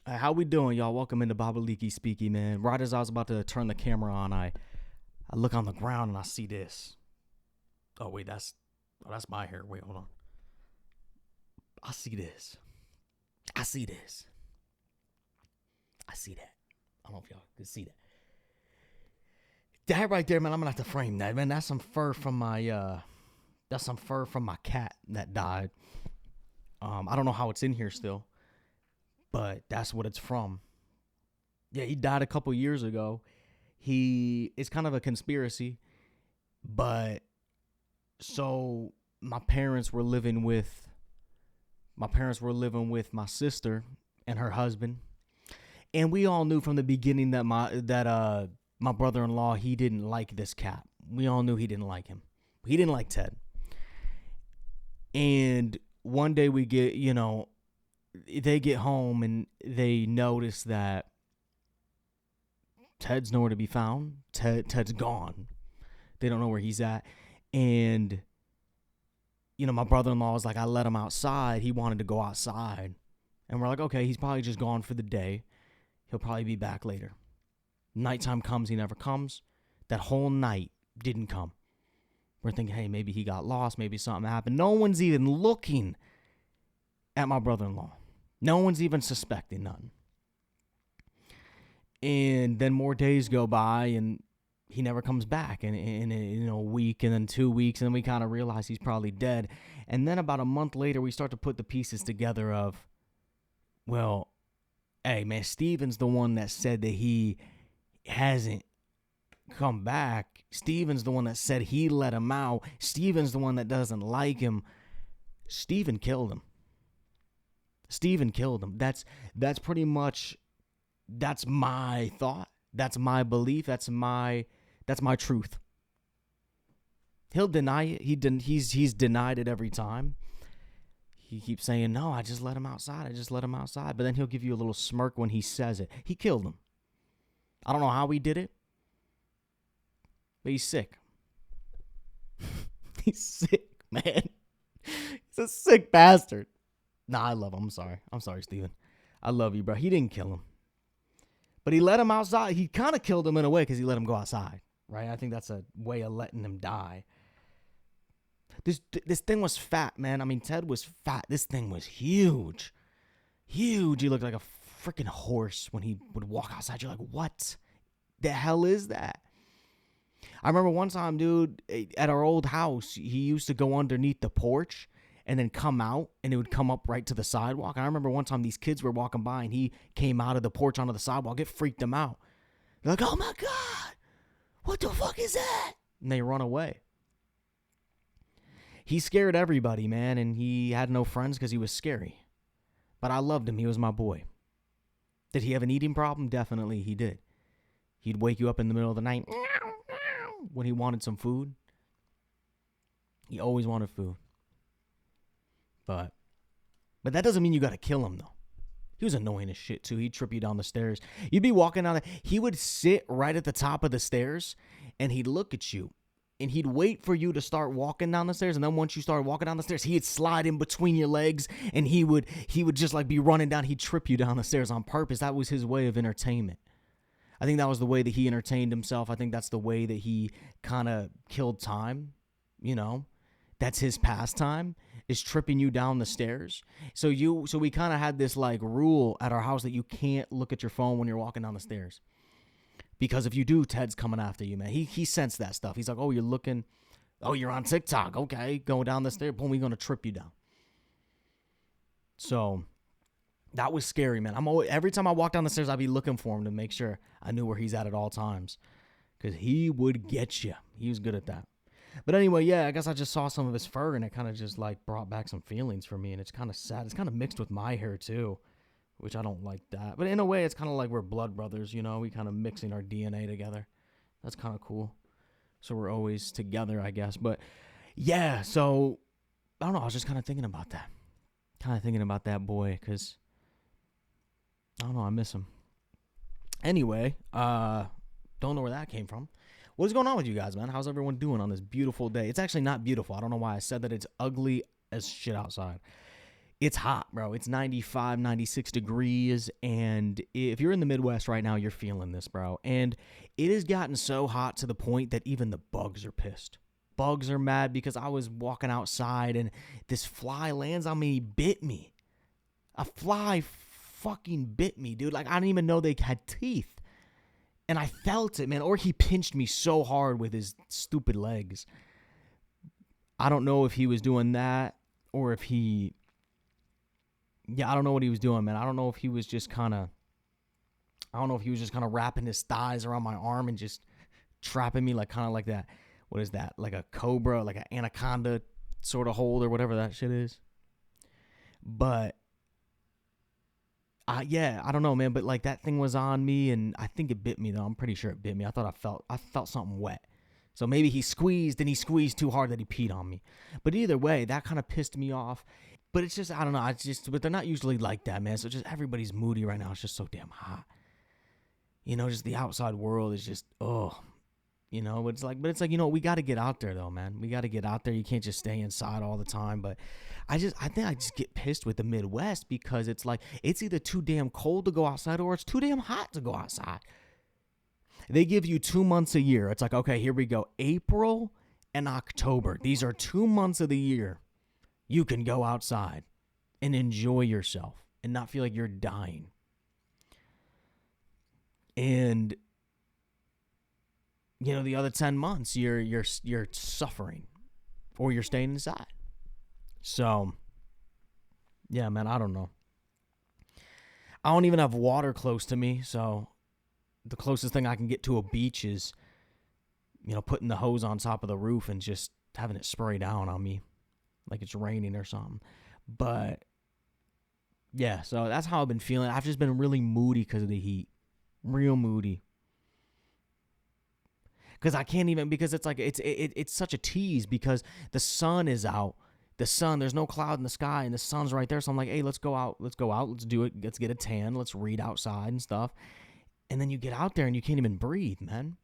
How we doing, y'all? Welcome into Bobaleeky Speaky, man. Right as I was about to turn the camera on, I look on the ground and I see this. Oh wait, that's my hair. Wait, hold on. I see this. I see this. I see that. I don't know if y'all can see that. That right there, man. I'm gonna have to frame that, man. That's some fur from my cat that died. I don't know how it's in here still, but that's what it's from. Yeah, he died a couple years ago. It's kind of a conspiracy, but so my parents were living with my sister and her husband, and we all knew from the beginning that my brother-in-law, he didn't like this cat. We all knew he didn't like him. He didn't like Ted. And one day they get home and they notice that Ted's nowhere to be found. Ted's gone. They don't know where he's at. And, my brother-in-law was like, I let him outside. He wanted to go outside. And we're like, okay, he's probably just gone for the day. He'll probably be back later. Nighttime comes, he never comes. That whole night didn't come. We're thinking, hey, maybe he got lost. Maybe something happened. No one's even looking at my brother-in-law. No one's even suspecting nothing. And then more days go by, and he never comes back. And in a week, and then 2 weeks, and then we kind of realize he's probably dead. And then about a month later, we start to put the pieces together of, well, hey, man, Steven's the one that said that he hasn't come back. Steven's the one that said he let him out. Steven's the one that doesn't like him. Steven killed him. That's pretty much, that's my thought. That's my belief. That's my truth. He'll deny it. He's denied it every time. He keeps saying, no, I just let him outside. But then he'll give you a little smirk when he says it. He killed him. I don't know how he did it, but he's sick. He's sick, man. He's a sick bastard. Nah, I love him. I'm sorry, Steven. I love you, bro. He didn't kill him. But he let him outside. He kind of killed him in a way because he let him go outside, right? I think that's a way of letting him die. This thing was fat, man. I mean, Ted was fat. This thing was huge. Huge. He looked like a freaking horse when he would walk outside. You're like, what the hell is that? I remember one time, dude, at our old house, he used to go underneath the porch and then come out, and it would come up right to the sidewalk. And I remember one time these kids were walking by, and he came out of the porch onto the sidewalk. It freaked them out. They're like, oh, my God, what the fuck is that? And they run away. He scared everybody, man, and he had no friends because he was scary. But I loved him. He was my boy. Did he have an eating problem? Definitely he did. He'd wake you up in the middle of the night when he wanted some food. He always wanted food. But that doesn't mean you got to kill him, though. He was annoying as shit, too. He'd trip you down the stairs. You'd be walking down he would sit right at the top of the stairs, and he'd look at you. And he'd wait for you to start walking down the stairs. And then once you started walking down the stairs, he'd slide in between your legs. And he would just like be running down. He'd trip you down the stairs on purpose. That was his way of entertainment. I think that was the way that he entertained himself. I think that's the way that he kind of killed time. That's his pastime, is tripping you down the stairs. So we kind of had this like rule at our house that you can't look at your phone when you're walking down the stairs. Because if you do, Ted's coming after you, man. He sensed that stuff. He's like, oh, you're on TikTok. Okay, going down the stairs. Boom, we're going to trip you down. So that was scary, man. Every time I walk down the stairs, I'd be looking for him to make sure I knew where he's at all times. Because he would get you. He was good at that. But anyway, yeah, I guess I just saw some of his fur, and it kind of just like brought back some feelings for me. And it's kind of sad. It's kind of mixed with my hair, too. Which I don't like that. But in a way, it's kind of like we're blood brothers, We kind of mixing our DNA together. That's kind of cool. So we're always together, I guess. But yeah, so I don't know. I was just kind of thinking about that. Kind of thinking about that boy because, I don't know, I miss him. Anyway, don't know where that came from. What is going on with you guys, man? How's everyone doing on this beautiful day? It's actually not beautiful. I don't know why I said that. It's ugly as shit outside. It's hot, bro. It's 95, 96 degrees. And if you're in the Midwest right now, you're feeling this, bro. And it has gotten so hot to the point that even the bugs are pissed. Bugs are mad because I was walking outside and this fly lands on me, he bit me. A fly fucking bit me, dude. Like, I didn't even know they had teeth. And I felt it, man. Or he pinched me so hard with his stupid legs. I don't know if he was doing that or if he... Yeah, I don't know what he was doing, man. I don't know if he was just kind of... wrapping his thighs around my arm and just trapping me like kind of like that. What is that? Like a cobra, like an anaconda sort of hold or whatever that shit is. But... yeah, I don't know, man, but like that thing was on me, and I think it bit me though. I'm pretty sure it bit me. I felt something wet. So maybe he squeezed too hard that he peed on me. But either way, that kind of pissed me off. But it's just, I don't know, but they're not usually like that, man. So just everybody's moody right now. It's just so damn hot. Just the outside world is just, but it's like, we got to get out there though, man. We got to get out there. You can't just stay inside all the time. But I think I just get pissed with the Midwest because it's like, it's either too damn cold to go outside or it's too damn hot to go outside. They give you 2 months a year. It's like, okay, here we go. April and October. These are 2 months of the year you can go outside and enjoy yourself and not feel like you're dying. And the other 10 months you're suffering or you're staying inside. So, yeah, man, I don't know. I don't even have water close to me, so the closest thing I can get to a beach is, putting the hose on top of the roof and just having it spray down on me like it's raining or something. But, yeah, so that's how I've been feeling. I've just been really moody because of the heat. Real moody. Because I can't even, because it's like, it's such a tease because the sun is out. There's no cloud in the sky and the sun's right there. So I'm like, hey, let's go out, let's do it. Let's get a tan. Let's read outside and stuff. And then you get out there and you can't even breathe, man.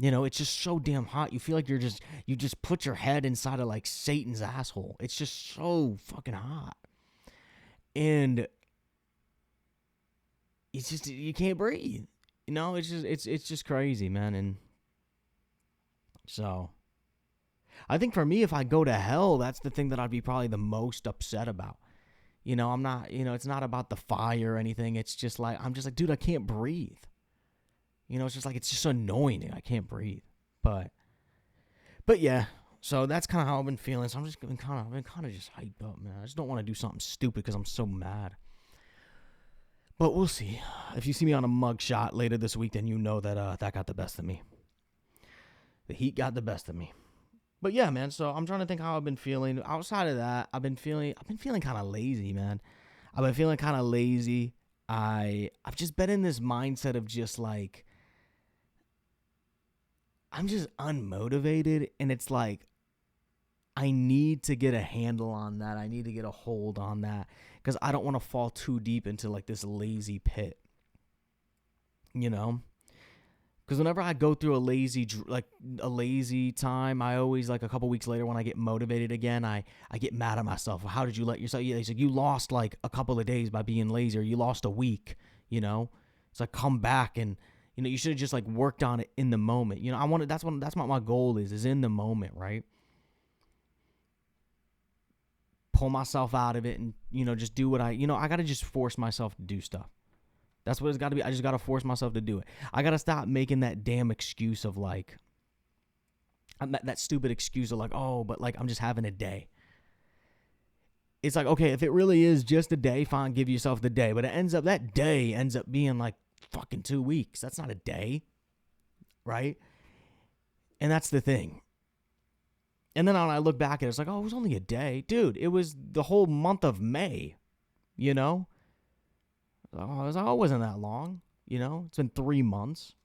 It's just so damn hot. You feel like you just put your head inside of like Satan's asshole. It's just so fucking hot. And it's just, you can't breathe. It's just crazy, man. And so I think for me, if I go to hell, that's the thing that I'd be probably the most upset about. I'm not, it's not about the fire or anything. It's just like, I'm just like, dude, I can't breathe. It's just like, it's just annoying. I can't breathe. But yeah, so that's kind of how I've been feeling. So I've been kind of just hyped up, man. I just don't want to do something stupid because I'm so mad. But we'll see. If you see me on a mugshot later this week, then you know that that got the best of me. The heat got the best of me. But yeah, man, so I'm trying to think how I've been feeling. Outside of that, I've been feeling kind of lazy, man. I've been feeling kind of lazy. I've just been in this mindset of just like, I'm just unmotivated, and it's like, I need to get a handle on that. I need to get a hold on that because I don't want to fall too deep into like this lazy pit, Because whenever I go through a lazy time, I always, like, a couple weeks later when I get motivated again, I get mad at myself. How did you let yourself? Yeah, it's like, you lost like a couple of days by being lazy, or you lost a week. It's like, come back and you should have just like worked on it in the moment. That's what my goal is in the moment, right? Pull myself out of it and just do what I gotta just force myself to do stuff. That's what it's got to be. I just got to force myself to do it. I got to stop making that damn excuse of like, that stupid excuse of like, oh, but like, I'm just having a day. It's like, okay, if it really is just a day, fine, give yourself the day. But that day ends up being like fucking 2 weeks. That's not a day, right? And that's the thing. And then when I look back at it, it's like, oh, it was only a day. Dude, it was the whole month of May, Oh, it wasn't that long, It's been 3 months.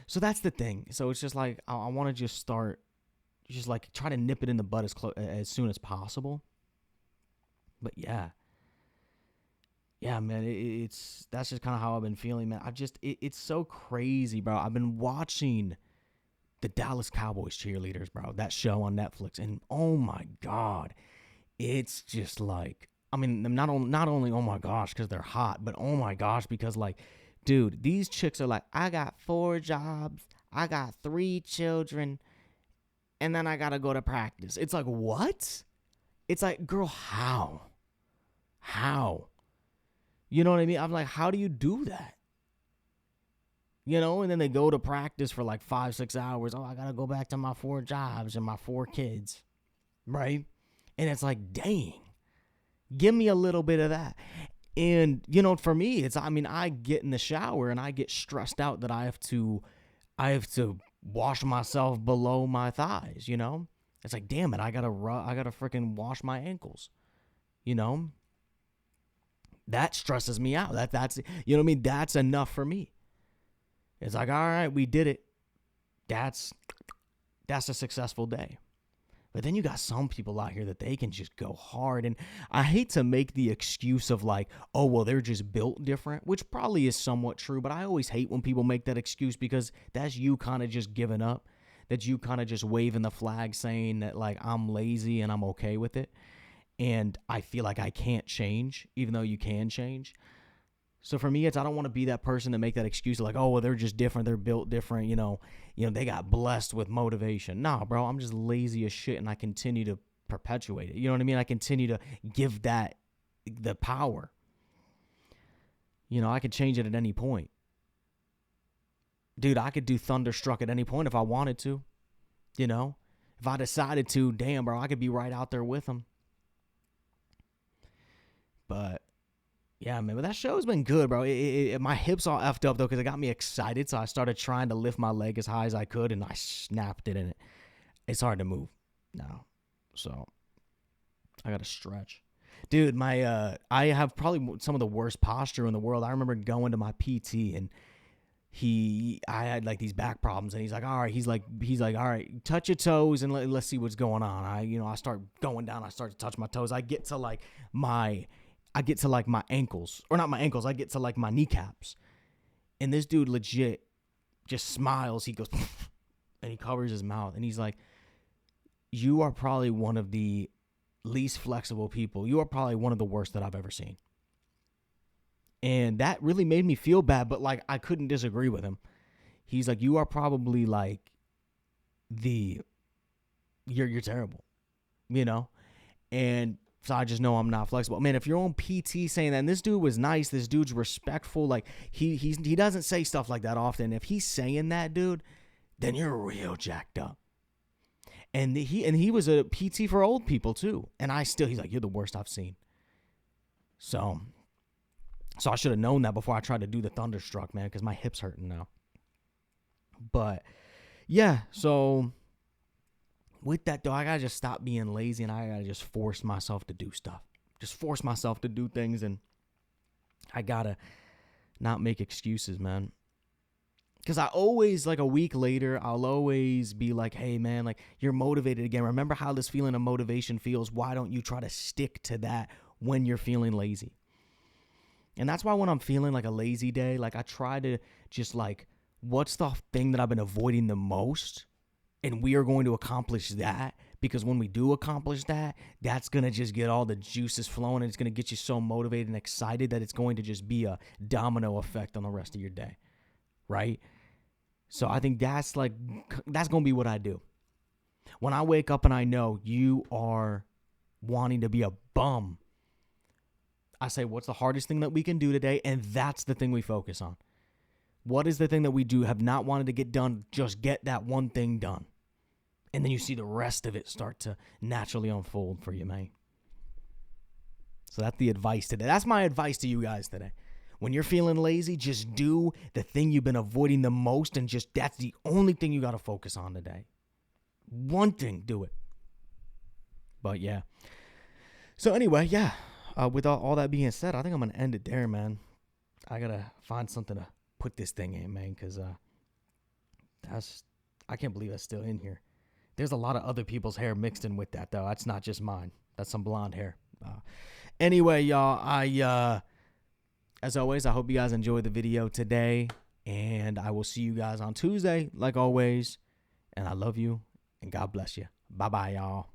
So that's the thing. So it's just like, I want to just start, just like try to nip it in the bud as soon as possible. But yeah, man, that's just kind of how I've been feeling, man. It's so crazy, bro. I've been watching the Dallas Cowboys cheerleaders, bro, that show on Netflix. And oh my God, it's just like, I mean, not only oh my gosh because they're hot, but oh my gosh because like, dude, these chicks are like, I got 4 jobs, I got 3 children, and then I gotta go to practice. It's like, what? It's like, girl, how? You know what I mean? I'm like, how do you do that? You know, and then they go to practice for like 5-6 hours. Oh, I gotta go back to my 4 jobs and my 4 kids, right? And it's like, dang, give me a little bit of that. And, you know, for me, it's, I mean, I get in the shower and I get stressed out that I have to wash myself below my thighs, you know? It's like, damn it, I gotta freaking wash my ankles, you know? That stresses me out. That's, you know what I mean? That's enough for me. It's like, all right, we did it. That's a successful day. But then you got some people out here that they can just go hard. And I hate to make the excuse of like, oh, well, they're just built different, which probably is somewhat true. But I always hate when people make that excuse because that's you kind of just giving up. That's you kind of just waving the flag saying that like I'm lazy and I'm okay with it. And I feel like I can't change, even though you can change. So for me, it's I don't want to be that person to make that excuse like, oh, well, they're just different. They're built different. You know, they got blessed with motivation. Nah, bro, I'm just lazy as shit and I continue to perpetuate it. You know what I mean? I continue to give that the power. You know, I could change it at any point. Dude, I could do Thunderstruck at any point if I wanted to. You know, if I decided to, damn, bro, I could be right out there with them. But yeah, man, but that show's been good, bro. My hips all effed up, though, because it got me excited. So I started trying to lift my leg as high as I could, and I snapped it in it. It's hard to move now. So I got to stretch. Dude, I have probably some of the worst posture in the world. I remember going to my PT, and I had like these back problems, and he's like, all right, touch your toes, and let's see what's going on. I start going down. I start to touch my toes. I get to like my ankles, or not my ankles. I get to like my kneecaps. And this dude legit just smiles. He goes, and he covers his mouth. And he's like, you are probably one of the least flexible people. You are probably one of the worst that I've ever seen. And that really made me feel bad, but like I couldn't disagree with him. He's like, you are probably like you're terrible, you know? And so I just know I'm not flexible. Man, if your own PT saying that, and this dude was nice, this dude's respectful, like he doesn't say stuff like that often. If he's saying that, dude, then you're real jacked up. And he was a PT for old people too. And he's like, you're the worst I've seen. So I should have known that before I tried to do the Thunderstruck, man, because my hip's hurting now. But yeah, so with that, though, I got to just stop being lazy and I got to just force myself to do stuff. Just force myself to do things, and I got to not make excuses, man. Because I always, like a week later, I'll always be like, hey, man, like you're motivated again. Remember how this feeling of motivation feels? Why don't you try to stick to that when you're feeling lazy? And that's why when I'm feeling like a lazy day, like I try to just like, what's the thing that I've been avoiding the most? And we are going to accomplish that, because when we do accomplish that, that's going to just get all the juices flowing, and it's going to get you so motivated and excited that it's going to just be a domino effect on the rest of your day, right? So I think that's going to be what I do. When I wake up and I know you are wanting to be a bum, I say, what's the hardest thing that we can do today? And that's the thing we focus on. What is the thing that we have not wanted to get done? Just get that one thing done. And then you see the rest of it start to naturally unfold for you, man. So that's the advice today. That's my advice to you guys today. When you're feeling lazy, just do the thing you've been avoiding the most, and just that's the only thing you got to focus on today. One thing, do it. But yeah. So anyway, yeah. With all that being said, I think I'm going to end it there, man. I got to find something to put this thing in, man, because I can't believe that's still in here. There's a lot of other people's hair mixed in with that, though. That's not just mine. That's some blonde hair. Anyway, y'all, as always, I hope you guys enjoyed the video today, and I will see you guys on Tuesday, like always, and I love you, and God bless you. Bye-bye, y'all.